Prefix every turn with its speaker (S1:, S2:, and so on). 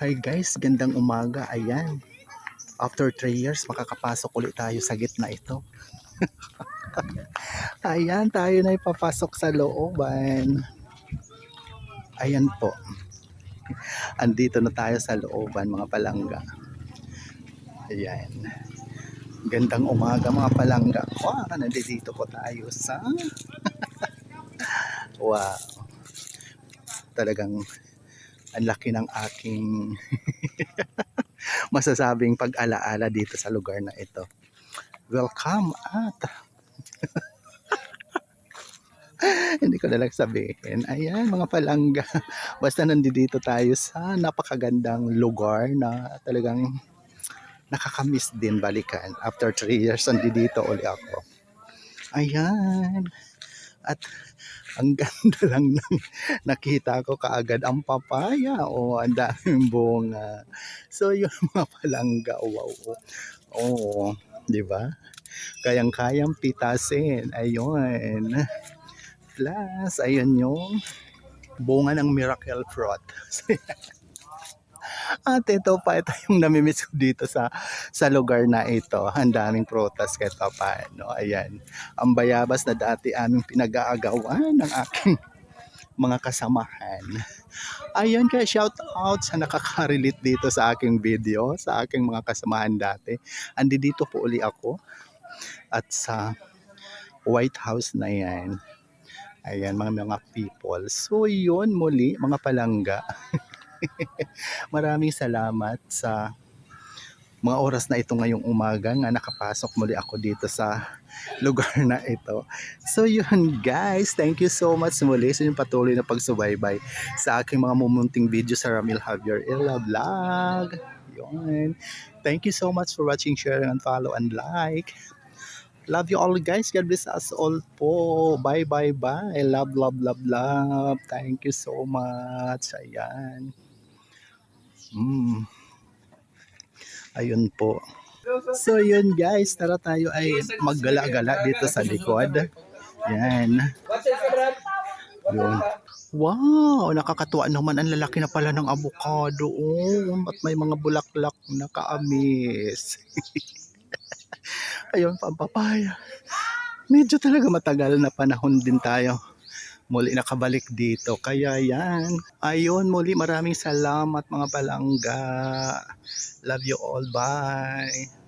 S1: Hi guys, gandang umaga. Ayan, after 3 years makakapasok ulit tayo sa gitna ito. Ayan, tayo na ipapasok sa looban. Ayan po, andito na tayo sa looban mga palangga. Ayan, gandang umaga mga palangga. Wow, nandito po tayo sa wow, talagang ang laki ng aking masasabing pag-alaala dito sa lugar na ito. Welcome at hindi ko na lang sabihin. Ayan mga palangga. Basta nandito tayo sa napakagandang lugar na talagang nakakamiss din balikan. After 3 years nandito uli ako. Ayan. At ang ganda lang ng nakita ko kaagad ang papaya. O ang daming bunga. So yung mga palangga. Wow. Oh, di ba? Kayang-kayang pitasin. Ayun. Plus, ayun yung bunga ng miracle fruit. At ito yung namimiss ko dito sa lugar na ito. Ang daming prutas kahit pa paano. Ayan. Ang bayabas na dati aming pinag-aagawan ng aking mga kasamahan. Ayan, kaya shout out sa nakaka-relate dito sa aking video, sa aking mga kasamahan dati. Andito po uli ako at sa White House na yan. Ayan, mga people. So yun muli mga palangga. Maraming salamat sa mga oras na ito ngayong umaga nga nakapasok muli ako dito sa lugar na ito. So yun guys, thank you so much muli sa inyong patuloy na pagsubaybay sa aking mga mumunting video sa Ramil Javier Illa Vlog. Yun. Thank you so much for watching, share, and follow, and like. Love you all guys. God bless us all po. Bye bye bye. Love love love love. Thank you so much. Ayan. Ayun po. So yun guys, tara tayo ay maggala-gala dito sa likod. Yan. Yun. Wow, nakakatuwa naman, ang lalaki na pala ng avocado. Oh, at may mga bulaklak na kaamis. Ayun, pampapaya. Medyo talaga matagal na panahon din tayo muli nakabalik dito. Kaya yan. Ayun, muli maraming salamat mga palangga. Love you all. Bye.